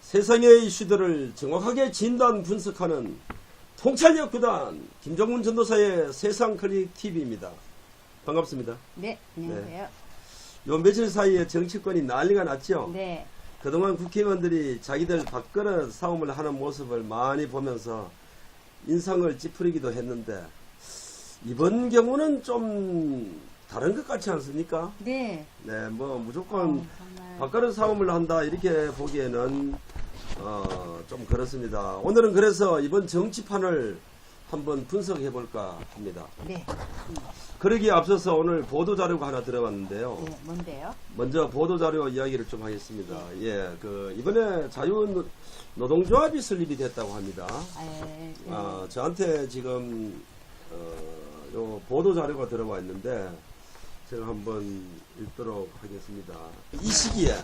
세상의 이슈들을 정확하게 진단 분석하는 통찰력 구단 김정문 전도사의 세상클릭TV입니다. 반갑습니다. 네, 안녕하세요. 요 며칠 사이에 정치권이 난리가 났죠. 네. 그동안 국회의원들이 자기들 밥그릇 싸움을 하는 모습을 많이 보면서 인상을 찌푸리기도 했는데 이번 경우는 좀 다른 것 같지 않습니까? 네. 네, 뭐 무조건 정말. 밥그릇 싸움을 한다 이렇게 보기에는 좀 그렇습니다. 오늘은 그래서 이번 정치판을 한번 분석해 볼까 합니다. 네. 그러기에 앞서서 오늘 보도자료가 하나 들어왔는데요. 네, 뭔데요? 먼저 보도자료 이야기를 좀 하겠습니다. 예, 이번에 자유노동조합이 설립이 됐다고 합니다. 네. 저한테 지금 요 보도자료가 들어와 있는데 제가 한번 읽도록 하겠습니다. 이 시기에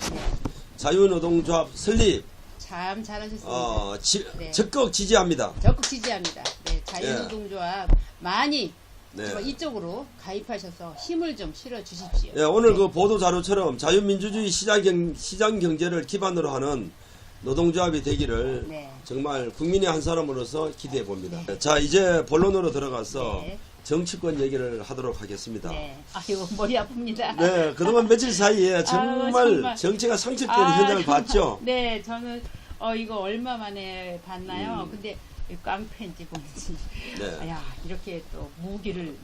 자유노동조합 설립 참 잘하셨습니다. 네. 적극 지지합니다. 적극 지지합니다. 네, 자유노동조합 많이 이쪽으로 가입하셔서 힘을 좀 실어 주십시오. 예, 오늘 그 보도자료처럼 자유민주주의 시장 경제를 기반으로 하는 노동조합이 되기를 정말 국민의 한 사람으로서 기대해 봅니다. 자, 이제 본론으로 들어가서 정치권 얘기를 하도록 하겠습니다. 네. 아이고, 머리 아픕니다. 네, 그동안 며칠 사이에 정말 정치가 상실되는 현장을 봤죠? 네, 저는 이거 얼마 만에 봤나요? 근데 깡패인지 뭔지. 야, 이렇게 또 무기를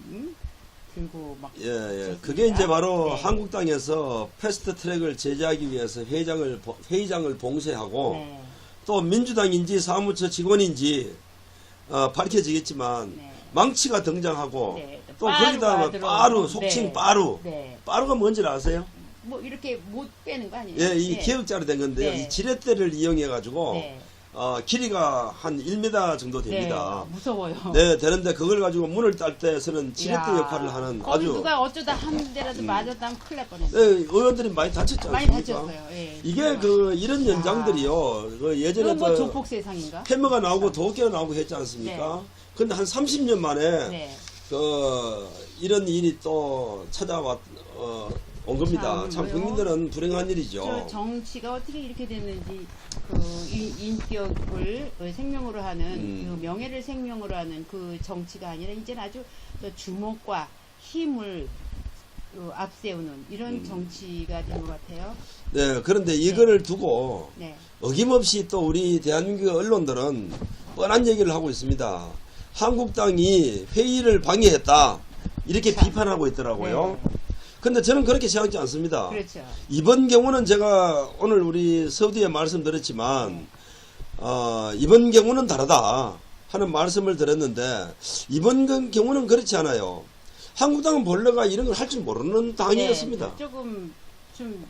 들고 막. 예. 그게 이제 바로 한국당에서 패스트 트랙을 제재하기 위해서 회의장을 봉쇄하고 또 민주당인지 사무처 직원인지 밝혀지겠지만 망치가 등장하고 또 거기다가 빠루, 속칭 빠루. 빠루가 뭔지 아세요? 뭐 이렇게 못 빼는 거 아니에요? 예, 이 기역자로 된 건데요. 이 지렛대를 이용해 가지고 길이가 한 1m 정도 됩니다. 네, 무서워요. 네, 되는데 그걸 가지고 문을 딸 때서는 지렛대 역할을 하는 거기 아주 누가 어쩌다 한 대라도 맞았다면 큰일 날 뻔했어요. 네, 의원들이 많이 다쳤지 않습니까? 많이 다쳤어요. 예. 이게 이런 연장들이요. 예전에 뭐 조폭 세상인가? 해머가 나오고 도끼가 나오고 했지 않습니까? 근데 한 30년 만에 이런 일이 또 온 겁니다. 참 국민들은 불행한 일이죠. 정치가 어떻게 이렇게 됐는지 인격을 생명으로 하는 그 명예를 생명으로 하는 그 정치가 아니라 이제는 아주 주목과 힘을 앞세우는 이런 정치가 된 것 같아요. 네, 그런데 이거를 두고 어김없이 또 우리 대한민국 언론들은 뻔한 얘기를 하고 있습니다. 한국당이 회의를 방해했다 이렇게 비판하고 있더라고요. 근데 저는 그렇게 생각하지 않습니다. 그렇죠. 이번 경우는 제가 오늘 우리 서두에 말씀드렸지만 이번 경우는 다르다 하는 말씀을 드렸는데 이번 경우는 그렇지 않아요. 한국당은 본래가 이런 걸 할 줄 모르는 당이었습니다. 조금 좀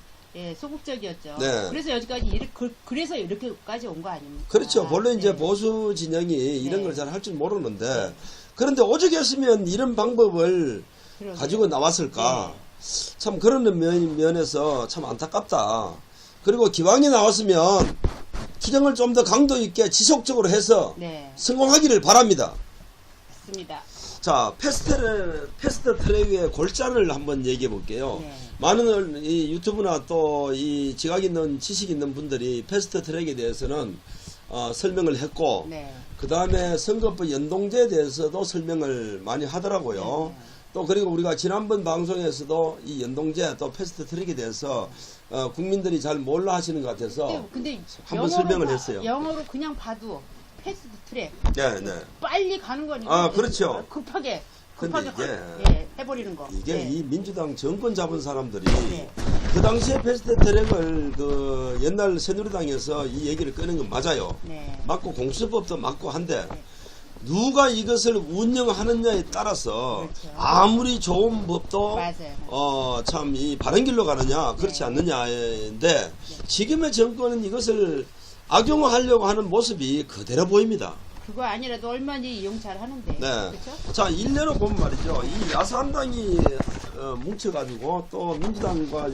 소극적이었죠. 네. 그래서 여기까지 그래서 이렇게까지 온 거 아닙니까? 그렇죠. 본래 이제 보수 진영이 이런 걸 잘 할 줄 모르는데 그런데 오죽했으면 이런 방법을 가지고 나왔을까? 참 그런 면에서 참 안타깝다. 그리고 기왕이 나왔으면 투쟁을 좀 더 강도 있게 지속적으로 해서 성공하기를 바랍니다. 맞습니다. 자, 패스트 트랙의 골자를 한번 얘기해 볼게요. 많은 이 유튜브나 또 이 지각 있는 지식 있는 분들이 패스트 트랙에 대해서는 설명을 했고 그 다음에 선거법 연동제에 대해서도 설명을 많이 하더라고요. 또 그리고 우리가 지난번 방송에서도 이 연동제 또 패스트 트랙에 대해서 국민들이 잘 몰라 하시는 것 같아서 근데 한번 설명을 했어요. 영어로 그냥 봐도 패스트 트랙 빨리 가는 거니까 그렇죠. 급하게 해버리는 거. 이게 이 민주당 정권 잡은 사람들이 그 당시에 패스트 트랙을 옛날 새누리당에서 이 얘기를 꺼낸 건 맞아요. 맞고 공수법도 맞고 한데 누가 이것을 운영하느냐에 따라서 아무리 좋은 법도 참 이 바른 길로 가느냐 그렇지 않느냐인데 지금의 정권은 이것을 악용하려고 하는 모습이 그대로 보입니다. 그거 아니라도 얼마나 이용 잘 하는데. 그렇죠? 자, 일례로 보면 말이죠. 이 야삼당이 뭉쳐가지고 또 민주당과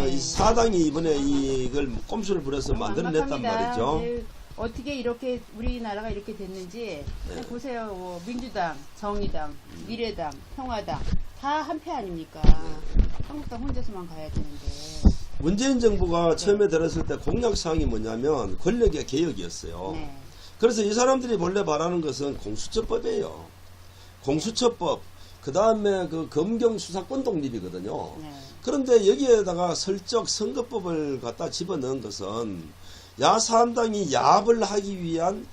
이 사당이 이번에 이걸 꼼수를 부려서 만들어냈단 말이죠. 어떻게 이렇게 우리나라가 이렇게 됐는지 보세요. 민주당, 정의당, 미래당, 평화당 다 한패 아닙니까? 한국당 혼자서만 가야 되는데. 문재인 정부가 처음에 들었을 때 공약사항이 뭐냐면 권력의 개혁이었어요. 네. 그래서 이 사람들이 본래 바라는 것은 공수처법이에요. 공수처법, 그 다음에 그 검경 수사권 독립이거든요. 네. 그런데 여기에다가 슬쩍 선거법을 갖다 집어넣은 것은 야사한당이 야합을 하기 위한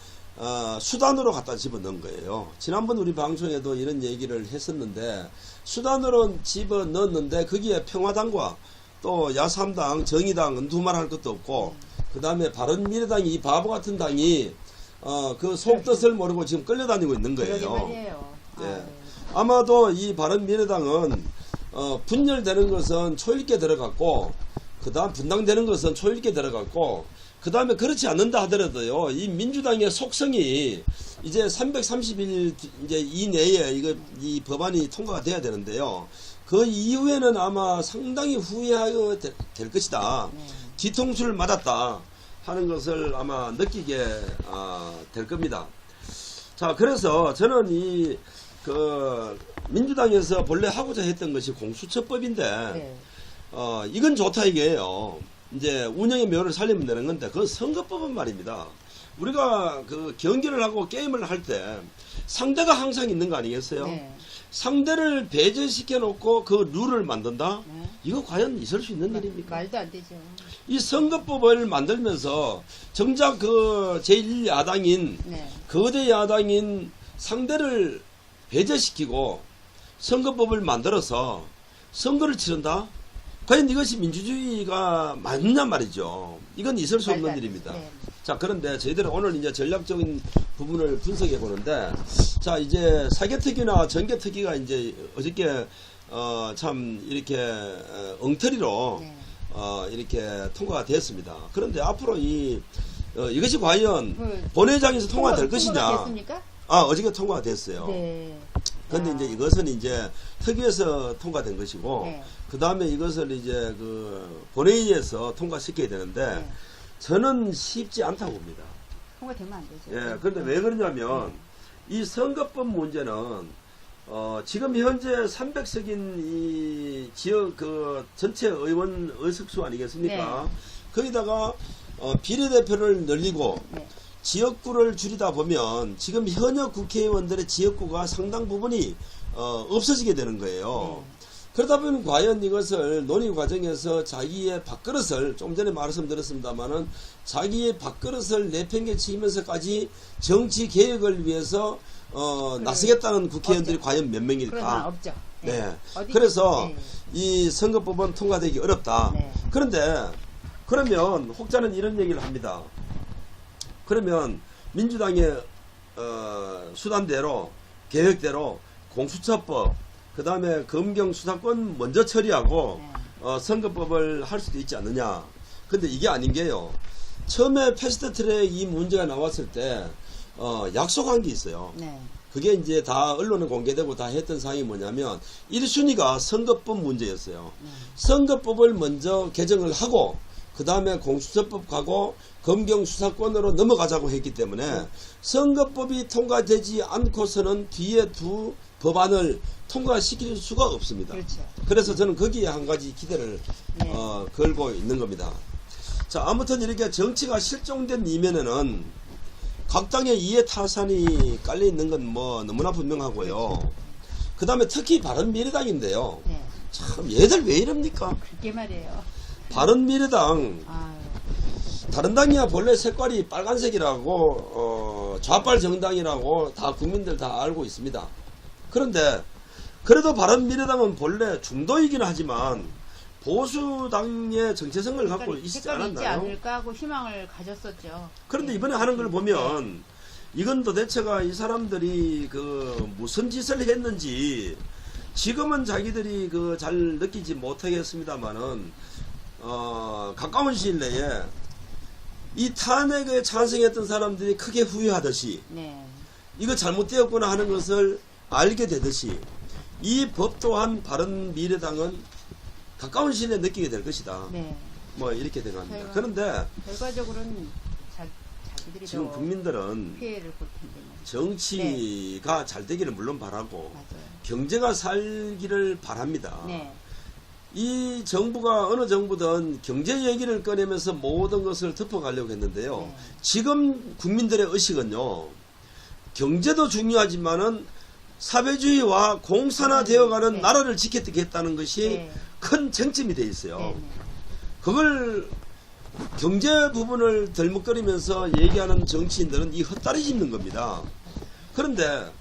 수단으로 갖다 집어넣은 거예요. 지난번 우리 방송에도 이런 얘기를 했었는데 수단으로 집어넣었는데 거기에 평화당과 또 야삼당, 정의당은 두말할 것도 없고 그 다음에 바른미래당이 이 바보 같은 당이 그 속뜻을 모르고 지금 끌려다니고 있는 그러게 거예요. 말이에요. 예. 아마도 이 바른미래당은 분열되는 것은 초일게 들어갔고 그 다음 분당되는 것은 초일게 들어갔고 그 다음에 그렇지 않는다 하더라도요 이 민주당의 속성이 이제 330일 이제 이내에 이 법안이 통과가 돼야 되는데요 그 이후에는 아마 상당히 후회하게 될 것이다. 뒤통수를 맞았다 하는 것을 아마 느끼게 될 겁니다. 자, 그래서 저는 민주당에서 본래 하고자 했던 것이 공수처법인데, 네. 이건 좋다 이게요. 이제 운영의 묘를 살리면 되는 건데, 그 선거법은 말입니다. 우리가 그 경기를 하고 게임을 할 때 상대가 항상 있는 거 아니겠어요? 네. 상대를 배제시켜 놓고 그 룰을 만든다? 네. 이거 과연 있을 수 있는 일입니까? 말도 안 되죠. 이 선거법을 만들면서 정작 그 제1야당인 네. 거대 야당인 상대를 배제시키고 선거법을 만들어서 선거를 치른다? 과연 이것이 민주주의가 맞냐 말이죠. 이건 있을 수 없는 일입니다. 네. 자, 그런데 저희들은 오늘 이제 전략적인 부분을 분석해 보는데, 자, 이제 사개특위나 전개특위가 이제 어저께 참 이렇게 엉터리로 네. 이렇게 통과가 됐습니다. 그런데 앞으로 이것이 과연 그 본회의장에서 통과될 통과가 것이냐? 됐습니까? 어저께 통과가 됐어요. 네. 근데 이제 이것은 이제 특위에서 통과된 것이고, 네. 그 다음에 이것을 이제 그 본회의에서 통과시켜야 되는데, 네. 저는 쉽지 않다고 봅니다. 통과되면 안 되죠. 예, 그런데 왜 그러냐면, 이 선거법 문제는, 지금 현재 300석인 이 지역 그 전체 의원 의석수 아니겠습니까? 네. 거기다가, 비례대표를 늘리고, 네. 지역구를 줄이다 보면 지금 현역 국회의원들의 지역구가 상당 부분이 없어지게 되는 거예요. 네. 그러다 보면 과연 이것을 논의 과정에서 자기의 밥그릇을 좀 전에 말씀드렸습니다마는 자기의 밥그릇을 내팽개치면서까지 정치 개혁을 위해서 나서겠다는 국회의원들이 없죠. 과연 몇 그러나 명일까? 없죠. 네. 그래서 네. 이 선거법은 통과되기 어렵다. 네. 그런데 그러면 혹자는 이런 얘기를 합니다. 그러면 민주당의 수단대로 계획대로 공수처법 그 다음에 검경 수사권 먼저 처리하고 네. 선거법을 할 수도 있지 않느냐. 근데 이게 아닌 게요. 처음에 패스트트랙 이 문제가 나왔을 때 약속한 게 있어요. 네. 그게 이제 다 언론에 공개되고 다 했던 사항이 뭐냐면 1순위가 선거법 문제였어요. 선거법을 먼저 개정을 하고 그 다음에 공수처법 가고 검경 수사권으로 넘어가자고 했기 때문에 선거법이 통과되지 않고서는 뒤에 두 법안을 통과시킬 수가 없습니다. 그렇죠. 그래서 저는 거기에 한 가지 기대를 네. 걸고 있는 겁니다. 자, 아무튼 이렇게 정치가 실종된 이면에는 각 당의 이해 타산이 깔려 있는 건 뭐 너무나 분명하고요. 그 다음에 특히 바른미래당인데요. 네. 참 얘들 왜 이럽니까? 그게 말이에요. 바른미래당 아유. 다른 당이야 본래 색깔이 빨간색이라고 좌빨 정당이라고 다 국민들 다 알고 있습니다. 그런데 그래도 바른미래당은 본래 중도이긴 하지만 보수당의 정체성을 갖고 있지 색깔이 있지 않았나요? 않을까 하고 희망을 가졌었죠. 그런데 네. 이번에 하는 걸 보면 이건 도대체가 이 사람들이 그 무슨 짓을 했는지 지금은 자기들이 그 잘 느끼지 못하겠습니다만은 가까운 시일 내에 이 탄핵에 찬성했던 사람들이 크게 후회하듯이 네. 이거 잘못되었구나 하는 것을 알게 되듯이 이 법 또한 바른미래당은 가까운 시일 내에 느끼게 될 것이다. 네. 뭐 이렇게 돼갑니다. 저희가 그런데 결과적으로는 자기들이 지금 더 국민들은 피해를 볼 텐데. 정치가 잘 되기를 물론 바라고 맞아요. 경제가 살기를 바랍니다. 네. 이 정부가 어느 정부든 경제 얘기를 꺼내면서 모든 것을 덮어가려고 했는데요. 네. 지금 국민들의 의식은요. 경제도 중요하지만은 사회주의와 공산화되어가는 네. 나라를 지키겠다는 것이 네. 큰 쟁점이 돼 있어요. 네. 그걸 경제 부분을 덜먹거리면서 얘기하는 정치인들은 이 헛다리 짚는 겁니다. 그런데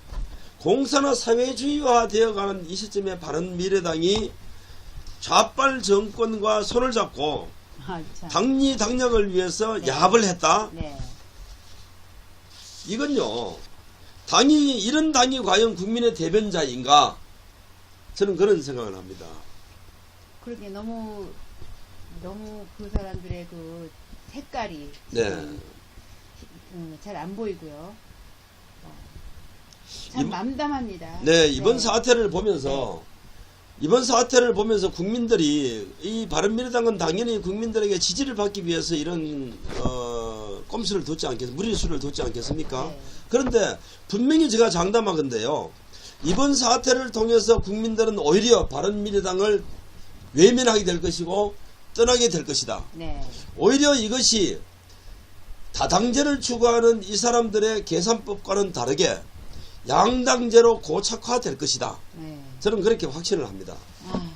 공산화 사회주의화 되어가는 이 시점에 바른미래당이 좌빨 정권과 손을 잡고 아, 참. 당리당략을 위해서 네. 야합을 했다. 네. 이건요. 이런 당이 과연 국민의 대변자인가? 저는 그런 생각을 합니다. 그러게 너무 그 사람들의 그 색깔이 네. 잘 안 보이고요. 참 암담합니다. 네, 이번 사태를 보면서 국민들이 이 바른미래당은 당연히 국민들에게 지지를 받기 위해서 이런 꼼수를 뒀지 않겠습니까? 무리수를 뒀지 않겠습니까? 네. 그런데 분명히 제가 장담하건대요. 이번 사태를 통해서 국민들은 오히려 바른미래당을 외면하게 될 것이고 떠나게 될 것이다. 네. 오히려 이것이 다당제를 추구하는 이 사람들의 계산법과는 다르게 양당제로 고착화될 것이다. 네. 저는 그렇게 확신을 합니다. 아,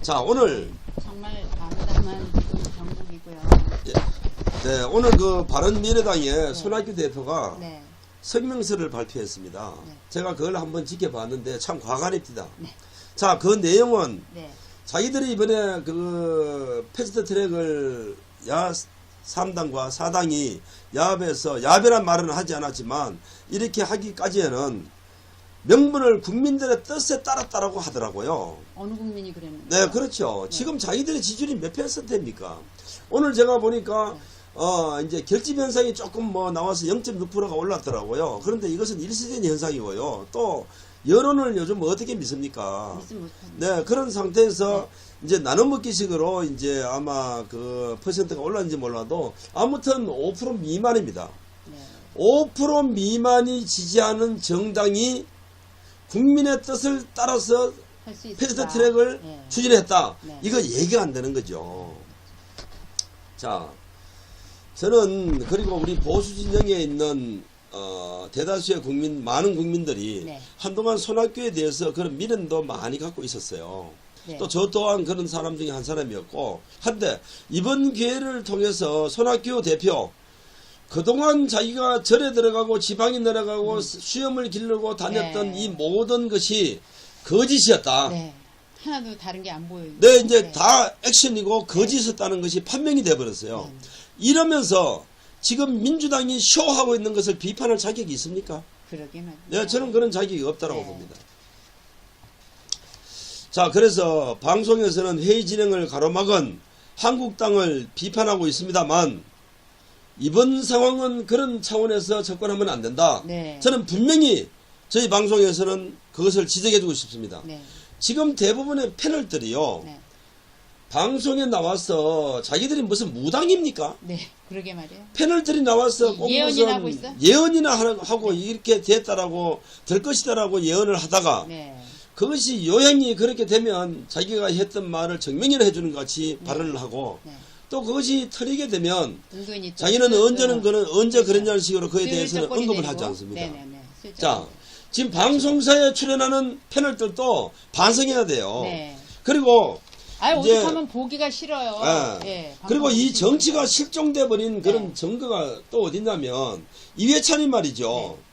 자, 오늘 정말 암담한 정국이고요. 네, 오늘 그 바른미래당의 손학규 대표가 네. 성명서를 발표했습니다. 네. 제가 그걸 한번 지켜봤는데 참 과간입니다. 네. 자, 그 내용은 네. 자기들이 이번에 그 패스트 트랙을 3당과 4당이 야합해서 야합이란 말은 하지 않았지만 이렇게 하기까지에는 명분을 국민들의 뜻에 따랐다라고 하더라고요. 어느 국민이 그랬는데? 네, 그렇죠. 네. 지금 자기들의 지지율이 몇 %입니까? 오늘 제가 보니까 이제 결집 현상이 조금 뭐 나와서 0.6%가 올랐더라고요. 그런데 이것은 일시적인 현상이고요. 또 여론을 요즘 어떻게 믿습니까? 믿지 못합니다. 네, 그런 상태에서 이제 나눠먹기식으로 이제 아마 그 퍼센트가 올랐는지 몰라도 아무튼 5% 미만입니다. 네. 5% 미만이 지지하는 정당이 국민의 뜻을 따라서 할 수 있다. 패스트 트랙을 네. 추진했다. 네. 이거 얘기가 안 되는 거죠. 자, 저는 그리고 우리 보수 진영에 있는 대다수의 많은 국민들이 네. 한동안 손학규에 대해서 그런 미련도 많이 갖고 있었어요. 네. 또 저 또한 그런 사람 중에 한 사람이었고, 한데 이번 기회를 통해서 손학규 대표 그동안 자기가 절에 들어가고 지방에 내려가고 수염을 기르고 다녔던 네. 이 모든 것이 거짓이었다. 네. 하나도 다른 게 안 보여요. 네, 이제 다 액션이고 거짓이었다는 것이 판명이 돼버렸어요. 네. 이러면서 지금 민주당이 쇼하고 있는 것을 비판할 자격이 있습니까? 그러게 말이에요. 네, 저는 그런 자격이 없다고 네. 봅니다. 자, 그래서 방송에서는 회의 진행을 가로막은 한국당을 비판하고 있습니다만 이번 상황은 그런 차원에서 접근하면 안 된다. 네. 저는 분명히 저희 방송에서는 그것을 지적해주고 싶습니다. 네. 지금 대부분의 패널들이요. 네. 방송에 나와서 자기들이 무슨 무당입니까? 네. 그러게 말이에요. 패널들이 나와서 꼭 예언이나 무슨 하고 있어? 예언이나 하고 이렇게 됐다라고 될 것이다라고 예언을 하다가 네. 그것이 요행이 그렇게 되면 자기가 했던 말을 증명을 해주는 것 같이 발언을 하고 네. 또 그것이 틀리게 되면 은근히 또 자기는 언제 그렇죠. 그랬냐는 식으로 그에 대해서는 슬쩍거리 언급을 내리고. 하지 않습니다. 네네네. 슬쩍. 자, 지금 방송사에 출연하는 패널들도 반성해야 돼요. 네. 그리고 아유, 이제- 오죽하면 보기가 싫어요. 예. 예, 그리고 방송 이 정치가 실종돼 버린 그런 네. 증거가 또 어딨냐면 이회찬이 말이죠. 네.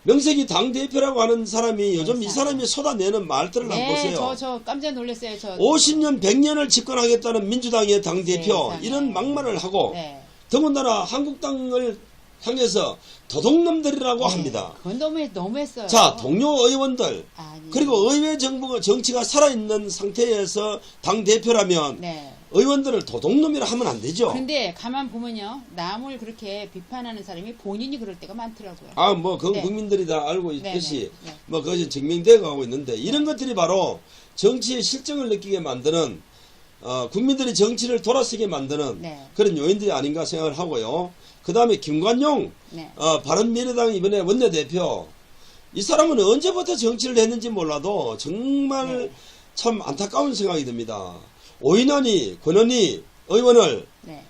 명색이 당대표라고 하는 사람이 요즘 이 사람. 사람이 쏟아내는 말들을 한번 네, 보세요. 저 깜짝 놀랐어요. 저 50년 100년을 집권하겠다는 민주당의 당대표 세상에. 이런 막말을 하고 네. 더군다나 한국당을 향해서 도둑놈들이라고 네. 합니다. 그건 너무했어요. 자, 동료 의원들 아니. 그리고 의회 정치가 살아있는 상태에서 당대표라면 네. 의원들을 도둑놈이라 하면 안 되죠. 근데 가만 보면요, 남을 그렇게 비판하는 사람이 본인이 그럴 때가 많더라고요. 아, 뭐, 그건 네. 국민들이 다 알고 네, 있듯이, 네, 네. 뭐, 그것이 증명되어 가고 있는데, 이런 것들이 바로 정치의 실정을 느끼게 만드는, 국민들이 정치를 돌아서게 만드는 네. 그런 요인들이 아닌가 생각을 하고요. 그 다음에 김관용, 네. 바른미래당 이번에 원내대표, 이 사람은 언제부터 정치를 했는지 몰라도 정말 네. 참 안타까운 생각이 듭니다. 오인환이 권은희 의원을 네.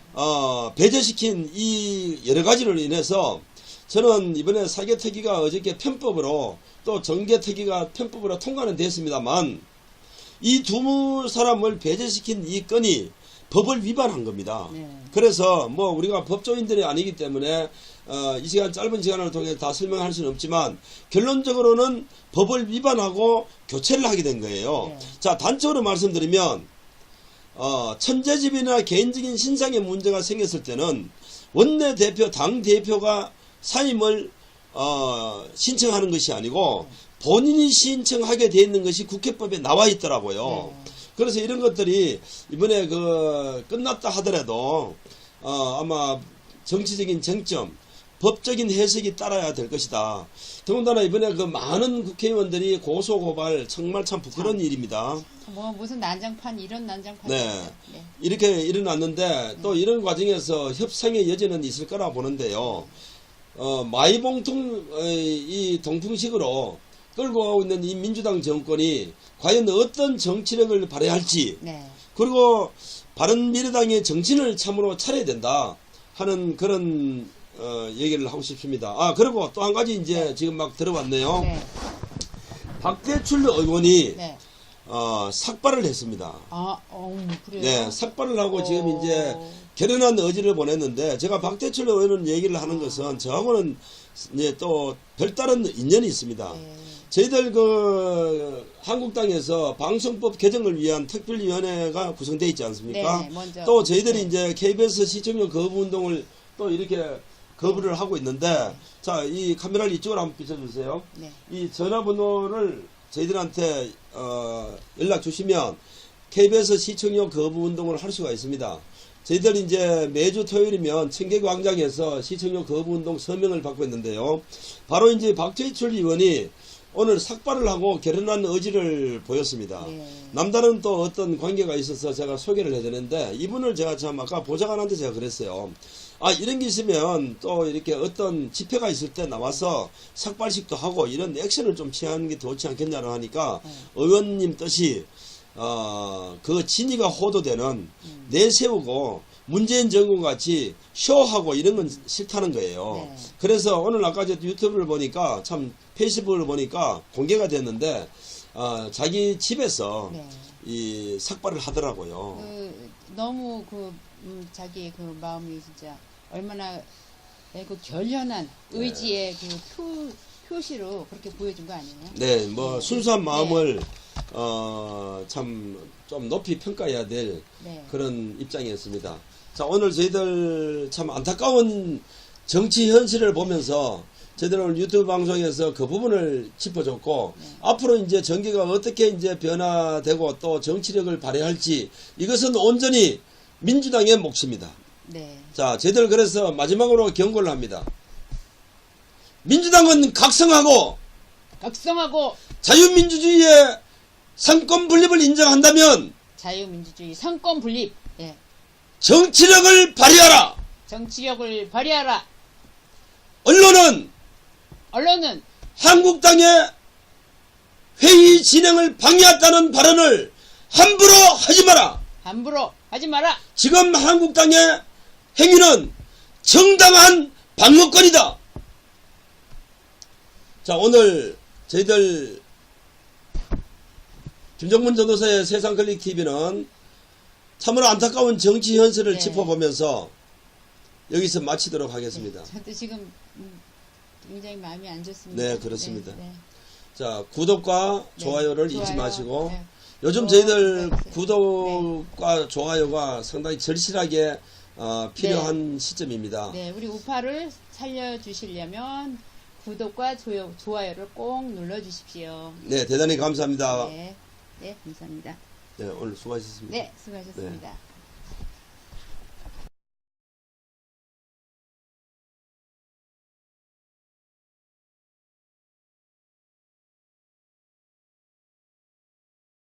배제시킨 이 여러 가지로 인해서 저는 이번에 사개특위가 어저께 편법으로 또 정개특위가 편법으로 통과는 됐습니다만 이 두 사람을 배제시킨 이 건이 법을 위반한 겁니다. 네. 그래서 뭐 우리가 법조인들이 아니기 때문에 이 시간 짧은 시간을 통해 다 설명할 수는 없지만 결론적으로는 법을 위반하고 교체를 하게 된 거예요. 네. 자, 단적으로 말씀드리면 천재집이나 개인적인 신상의 문제가 생겼을 때는 원내대표, 당대표가 사임을 신청하는 것이 아니고 본인이 신청하게 돼 있는 것이 국회법에 나와 있더라고요. 네. 그래서 이런 것들이 이번에 끝났다 하더라도 아마 정치적인 쟁점, 법적인 해석이 따라야 될 것이다. 더군다나 이번에 많은 국회의원들이 고소고발 정말 참 부끄러운 일입니다. 뭐 무슨 난장판 이런 난장판. 네. 이렇게 일어났는데 또 이런 과정에서 협상의 여지는 있을 거라 보는데요. 마이봉통 이 동풍식으로 끌고 있는 이 민주당 정권이 과연 어떤 정치력을 발휘할지 네. 그리고 바른미래당의 정신을 참으로 차려야 된다 하는 그런 얘기를 하고 싶습니다. 그리고 또 한 가지 이제 지금 막 들어왔네요. 네. 박대출 의원이 네. 삭발을 했습니다. 그래요? 네, 삭발을 하고 지금 이제 결연한 의지를 보냈는데 제가 박대출 의원은 얘기를 하는 것은 저하고는 이제 또 별다른 인연이 있습니다. 네. 저희들 한국당에서 방송법 개정을 위한 특별위원회가 구성되어 있지 않습니까? 네, 먼저. 또 저희들이 네. 이제 KBS 시청률 거부 운동을 또 이렇게 거부를 하고 있는데 자, 이 카메라를 이쪽으로 한번 비춰주세요. 네. 이 전화번호를 저희들한테 연락 주시면 KBS 시청률 거부 운동을 할 수가 있습니다. 저희들 이제 매주 토요일이면 청계광장에서 시청률 거부 운동 서명을 받고 있는데요. 바로 이제 박재출 의원이 오늘 삭발을 하고 결연한 의지를 보였습니다. 네. 남다른 또 어떤 관계가 있어서 제가 소개를 해야 되는데 이분을 제가 참 아까 보좌관한테 제가 그랬어요. 이런 게 있으면 또 이렇게 어떤 집회가 있을 때 나와서 삭발식도 하고 이런 액션을 좀 취하는 게 좋지 않겠냐고 하니까 의원님 뜻이 그 진위가 호도되는 내세우고 문재인 정권 같이 쇼하고 이런 건 싫다는 거예요. 네. 그래서 오늘 아까 저 유튜브를 보니까 참 페이스북을 보니까 공개가 됐는데 자기 집에서 네. 이 삭발을 하더라고요. 너무 자기의 그 마음이 진짜 얼마나 그 결연한 의지의 그 표시로 그렇게 보여준 거 아니에요? 네, 뭐 순수한 마음을 네. 참 좀 높이 평가해야 될 네. 그런 입장이었습니다. 자, 오늘 저희들 참 안타까운 정치 현실을 보면서 저희들 오늘 유튜브 방송에서 그 부분을 짚어줬고 앞으로 이제 정계가 어떻게 이제 변화되고 또 정치력을 발휘할지 이것은 온전히 민주당의 몫입니다. 네. 자, 저희들 그래서 마지막으로 경고를 합니다. 민주당은 각성하고 자유민주주의의 상권 분립을 인정한다면 자유민주주의 상권 분립. 네. 정치력을 발휘하라. 정치력을 발휘하라. 언론은 한국당의 회의 진행을 방해했다는 발언을 함부로 하지 마라. 지금 한국당의 행위는 정당한 방어권이다. 자, 오늘 저희들 김정문 전도사의 세상클릭TV는 참으로 안타까운 정치 현실을 네. 짚어보면서 여기서 마치도록 하겠습니다. 네, 저도 지금 굉장히 마음이 안 좋습니다. 네, 그렇습니다. 네. 자, 구독과 네, 좋아요를 잊지 좋아요. 마시고 네. 요즘 저희들 구독과 좋아요가 상당히 절실하게 필요한 시점입니다. 네, 우리 우파를 살려주시려면 구독과 좋아요를 꼭 눌러주십시오. 네, 대단히 감사합니다. 네, 감사합니다. 네, 오늘 수고하셨습니다. 네, 수고하셨습니다.